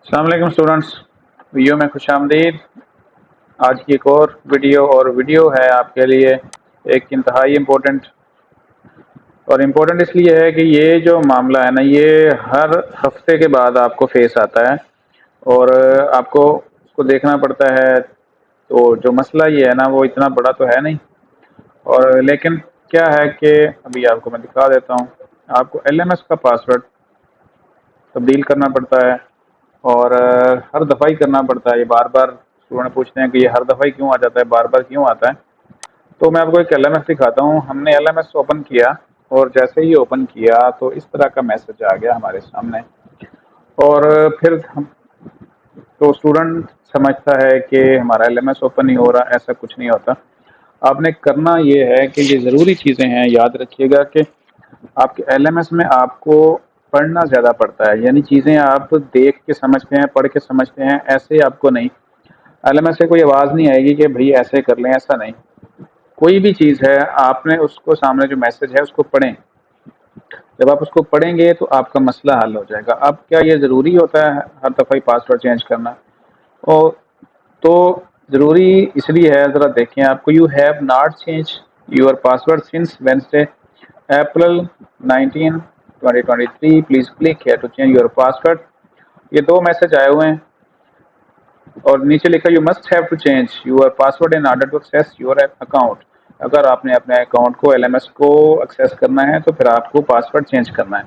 السلام علیکم students, video میں خوش آمدید۔ آج کی ایک اور ویڈیو ہے آپ کے لیے ایک انتہائی امپورٹنٹ اس لیے ہے کہ یہ جو معاملہ ہے نا، یہ ہر ہفتے کے بعد آپ کو فیس آتا ہے اور آپ کو اس کو دیکھنا پڑتا ہے۔ تو جو مسئلہ یہ ہے نا، وہ اتنا بڑا تو ہے نہیں، اور لیکن کیا ہے کہ ابھی آپ کو میں دکھا دیتا ہوں۔ آپ کو ایل ایم ایس کا پاسورڈ تبدیل کرنا پڑتا ہے اور ہر دفعہ ہی کرنا پڑتا ہے۔ یہ بار بار اسٹوڈنٹ پوچھتے ہیں کہ یہ ہر دفعہ ہی کیوں آ جاتا ہے، بار بار کیوں آتا ہے؟ تو میں آپ کو ایک ایل ایم ایس دکھاتا ہوں۔ ہم نے ایل ایم ایس اوپن کیا اور جیسے ہی اوپن کیا تو اس طرح کا میسج آ گیا ہمارے سامنے، اور پھر تو اسٹوڈنٹ سمجھتا ہے کہ ہمارا ایل ایم ایس اوپن نہیں ہو رہا۔ ایسا کچھ نہیں ہوتا۔ آپ نے کرنا یہ ہے کہ یہ ضروری چیزیں ہیں، یاد رکھیے گا کہ آپ کے ایل ایم ایس میں آپ کو پڑھنا زیادہ پڑتا ہے، یعنی چیزیں آپ دیکھ کے سمجھتے ہیں، پڑھ کے سمجھتے ہیں، ایسے آپ کو نہیں۔ ایل ایم ایس سے کوئی آواز نہیں آئے گی کہ بھئی ایسے کر لیں، ایسا نہیں۔ کوئی بھی چیز ہے، آپ نے اس کو سامنے جو میسج ہے اس کو پڑھیں۔ جب آپ اس کو پڑھیں گے تو آپ کا مسئلہ حل ہو جائے گا۔ اب کیا یہ ضروری ہوتا ہے ہر دفعہ ہی پاسورڈ چینج کرنا؟ اور تو ضروری اس لیے ہے، ذرا دیکھیں آپ کو۔ You have not change your password since Wednesday April 19 2023 please click here to change your password. یہ دو میسج آئے ہوئے ہیں اور نیچے لکھا you must have to change your password in order to access your account. اگر آپ نے اپنے اکاؤنٹ کو ایل ایم ایس کو ایکسیس کرنا ہے تو پھر آپ کو پاسورڈ چینج کرنا ہے۔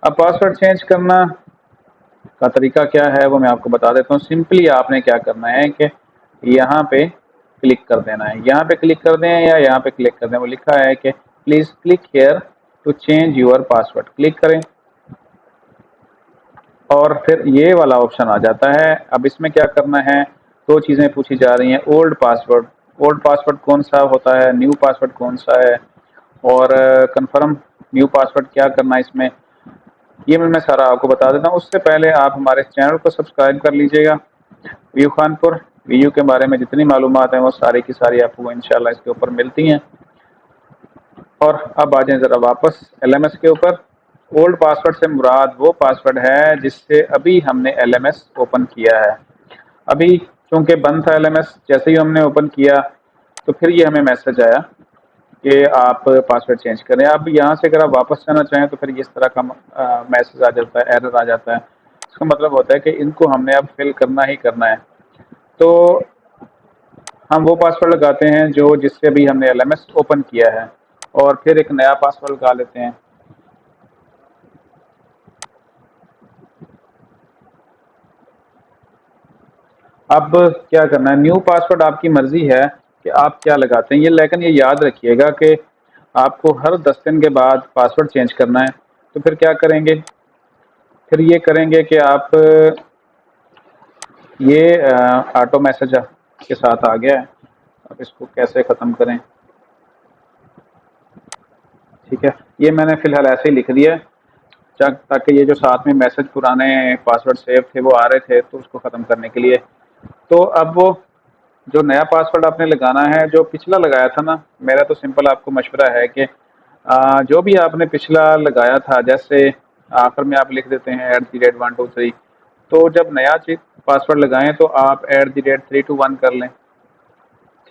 اب پاسورڈ چینج کرنا کا طریقہ کیا ہے وہ میں آپ کو بتا دیتا ہوں۔ سمپلی آپ نے کیا کرنا ہے کہ یہاں پہ کلک کر دینا ہے، یہاں پہ کلک کر دیں یا یہاں پہ کلک کر دیں۔ وہ لکھا ہے کہ please click here to change your password, click کریں اور پھر یہ والا آپشن آ جاتا ہے۔ اب اس میں کیا کرنا ہے، دو چیزیں پوچھی جا رہی ہیں۔ اولڈ پاسورڈ کون سا ہوتا ہے، نیو پاسورڈ کون سا ہے، اور کنفرم نیو پاسورڈ کیا کرنا ہے اس میں، یہ میں سارا آپ کو بتا دیتا ہوں۔ اس سے پہلے آپ ہمارے چینل کو سبسکرائب کر لیجئے گا۔ ویو خان پور ویو کے بارے میں جتنی معلومات ہیں وہ ساری کی ساری آپ کو انشاءاللہ اس کے اوپر ملتی ہیں۔ اور اب آ جائیں ذرا واپس ایل ایم ایس کے اوپر۔ اولڈ پاسورڈ سے مراد وہ پاسورڈ ہے جس سے ابھی ہم نے ایل ایم ایس اوپن کیا ہے۔ ابھی چونکہ بند تھا ایل ایم ایس، جیسے ہی ہم نے اوپن کیا تو پھر یہ ہمیں میسج آیا کہ آپ پاسورڈ چینج کریں۔ اب یہاں سے اگر آپ واپس جانا چاہیں تو پھر اس طرح کا میسج آ جاتا ہے، ایرر آ جاتا ہے۔ اس کا مطلب ہوتا ہے کہ ان کو ہم نے اب فل کرنا ہی کرنا ہے۔ تو ہم وہ پاسورڈ لگاتے ہیں جس سے ابھی ہم نے ایل ایم ایس اوپن کیا ہے، اور پھر ایک نیا پاسورڈ لگا لیتے ہیں۔ اب کیا کرنا ہے، نیو پاسورڈ آپ کی مرضی ہے کہ آپ کیا لگاتے ہیں، لیکن یہ یاد رکھیے گا کہ آپ کو ہر 10 دن کے بعد پاسورڈ چینج کرنا ہے۔ تو پھر کیا کریں گے، پھر یہ کریں گے کہ آپ یہ آٹو میسج کے ساتھ آ گیا ہے، اب اس کو کیسے ختم کریں؟ ٹھیک ہے، یہ میں نے فی الحال ایسے ہی لکھ دیا ہے تاکہ یہ جو ساتھ میں میسج پرانے پاسورڈ سیو تھے وہ آ رہے تھے تو اس کو ختم کرنے کے لیے۔ تو اب وہ جو نیا پاسورڈ آپ نے لگانا ہے، جو پچھلا لگایا تھا نا، میرا تو سمپل آپ کو مشورہ ہے کہ جو بھی آپ نے پچھلا لگایا تھا، جیسے آخر میں آپ لکھ دیتے ہیں @123، تو جب نیا پاسورڈ لگائیں تو آپ @321 کر لیں،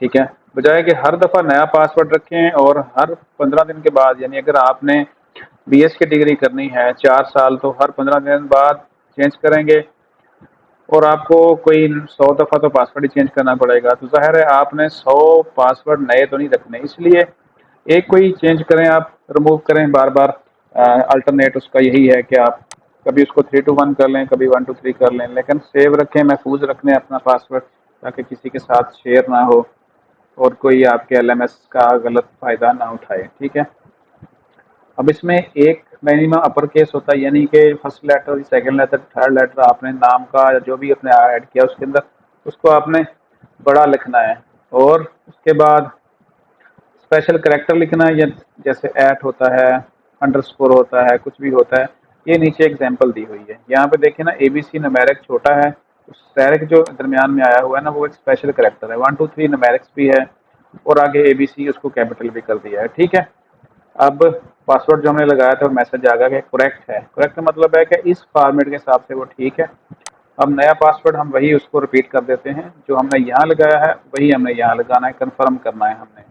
ٹھیک ہے، بجائے کہ ہر دفعہ نیا پاسورڈ رکھیں اور ہر 15 دن کے بعد، یعنی اگر آپ نے بی ایس کی ڈگری کرنی ہے 4 سال تو ہر 15 دن بعد چینج کریں گے، اور آپ کو کوئی 100 دفعہ تو پاسورڈ ہی چینج کرنا پڑے گا۔ تو ظاہر ہے آپ نے 100 پاسورڈ نئے تو نہیں رکھنے، اس لیے ایک کوئی چینج کریں، آپ ریموو کریں بار بار۔ الٹرنیٹ اس کا یہی ہے کہ آپ کبھی اس کو 321 کر لیں، کبھی 123 کر لیں، لیکن سیو رکھیں، محفوظ رکھیں اپنا پاسورڈ تاکہ کسی کے ساتھ شیئر نہ ہو اور کوئی آپ کے ایل ایم ایس کا غلط فائدہ نہ اٹھائے، ٹھیک ہے۔ اب اس میں ایک مینیمم اپر کیس ہوتا ہے، یعنی کہ first letter, second letter, third letter آپ نے نام کا جو بھی اپنے ایڈ کیا اس کے اندر، اس کو آپ نے بڑا لکھنا ہے، اور اس کے بعد اسپیشل کریکٹر لکھنا ہے، جیسے ایٹ ہوتا ہے، انڈرسکور ہوتا ہے، کچھ بھی ہوتا ہے۔ یہ نیچے ایگزامپل دی ہوئی ہے، یہاں پہ دیکھیں نا، اے بی سی نمیرک چھوٹا ہے، سیرک جو درمیان میں آیا ہوا ہے نا وہ ایک اسپیشل کریکٹر ہے۔ 1 2 3 نمیرکس بھی ہے، اور آگے اے بی سی اس کو کیپٹل بھی کر دیا ہے، ٹھیک ہے۔ اب پاسورڈ جو ہم نے لگایا تھا میسج آ گیا کہ کریکٹ ہے۔ کریکٹ مطلب ہے کہ اس فارمیٹ کے حساب سے وہ ٹھیک ہے۔ اب نیا پاسورڈ ہم وہی اس کو رپیٹ کر دیتے ہیں، جو ہم نے یہاں لگایا ہے وہی ہم نے یہاں لگانا ہے، کنفرم کرنا ہے ہم نے۔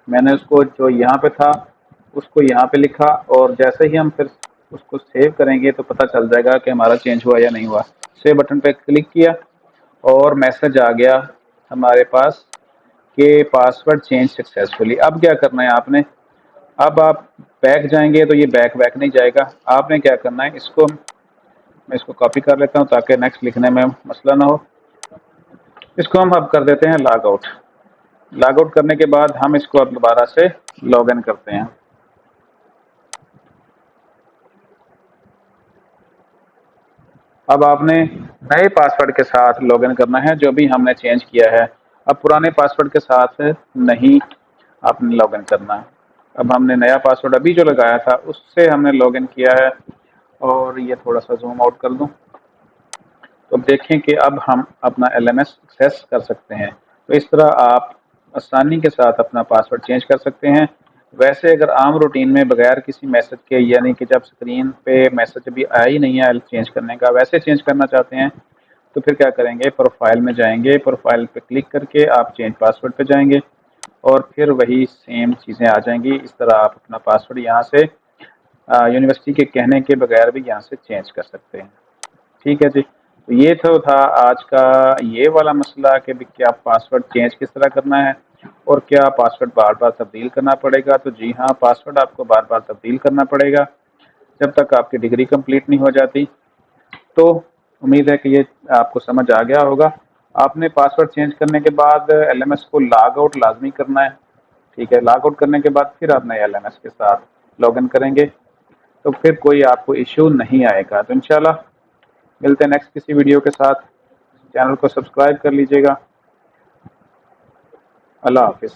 میں نے اس کو جو یہاں پہ تھا اس کو یہاں پہ لکھا، اور جیسے ہی ہم پھر اس کو سیو کریں گے تو پتہ چل جائے گا کہ ہمارا چینج ہوا یا نہیں ہوا۔ سیو بٹن پہ کلک کیا اور میسج آ گیا ہمارے پاس کہ پاسورڈ چینج سکسیزفلی۔ اب کیا کرنا ہے آپ نے، اب آپ بیک جائیں گے تو یہ بیک نہیں جائے گا، آپ نے کیا کرنا ہے، میں اس کو کاپی کر لیتا ہوں تاکہ نیکسٹ لکھنے میں مسئلہ نہ ہو۔ اس کو ہم اب کر دیتے ہیں لاگ آؤٹ۔ لاگ آؤٹ کرنے کے بعد ہم اس کو اب دوبارہ سے لاگ ان کرتے ہیں۔ اب آپ نے نئے پاسورڈ کے ساتھ لاگ ان کرنا ہے جو بھی ہم نے چینج کیا ہے، اب پرانے پاسورڈ کے ساتھ نہیں آپ نے لاگ ان کرنا ہے۔ اب ہم نے نیا پاسورڈ ابھی جو لگایا تھا اس سے ہم نے لاگ ان کیا ہے، اور یہ تھوڑا سا زوم آؤٹ کر دوں تو اب دیکھیں کہ اب ہم اپنا LMS ایکسیس کر سکتے ہیں۔ تو اس طرح آپ آسانی کے ساتھ اپنا پاسورڈ چینج کر سکتے ہیں۔ ویسے اگر عام روٹین میں بغیر کسی میسج کے، یعنی کہ جب اسکرین پہ میسج ابھی آیا ہی نہیں ہے چینج کرنے کا، ویسے چینج کرنا چاہتے ہیں تو پھر کیا کریں گے، پروفائل میں جائیں گے، پروفائل پہ کلک کر کے آپ چینج پاسورڈ پہ جائیں گے اور پھر وہی سیم چیزیں آ جائیں گی۔ اس طرح آپ اپنا پاسورڈ یہاں سے یونیورسٹی کے کہنے کے بغیر بھی یہاں سے چینج کر سکتے ہیں۔ ٹھیک ہے جی، تو یہ تو تھا آج کا یہ والا مسئلہ کہ کیا پاسورڈ چینج کس طرح کرنا ہے اور کیا پاسورڈ بار بار تبدیل کرنا پڑے گا۔ تو جی ہاں، پاسورڈ آپ کو بار بار تبدیل کرنا پڑے گا جب تک آپ کی ڈگری کمپلیٹ نہیں ہو جاتی۔ تو امید ہے کہ یہ آپ کو سمجھ آ گیا ہوگا۔ آپ نے پاسورڈ چینج کرنے کے بعد LMS کو لاگ آؤٹ لازمی کرنا ہے۔ ٹھیک ہے، لاگ آؤٹ کرنے کے بعد پھر آپ نئے LMS کے ساتھ لاگ ان کریں گے تو پھر کوئی آپ کو ایشو نہیں آئے گا۔ تو انشاءاللہ ملتے ہیں نیکسٹ کسی ویڈیو کے ساتھ۔ چینل کو سبسکرائب کر لیجیے گا۔ اللہ حافظ۔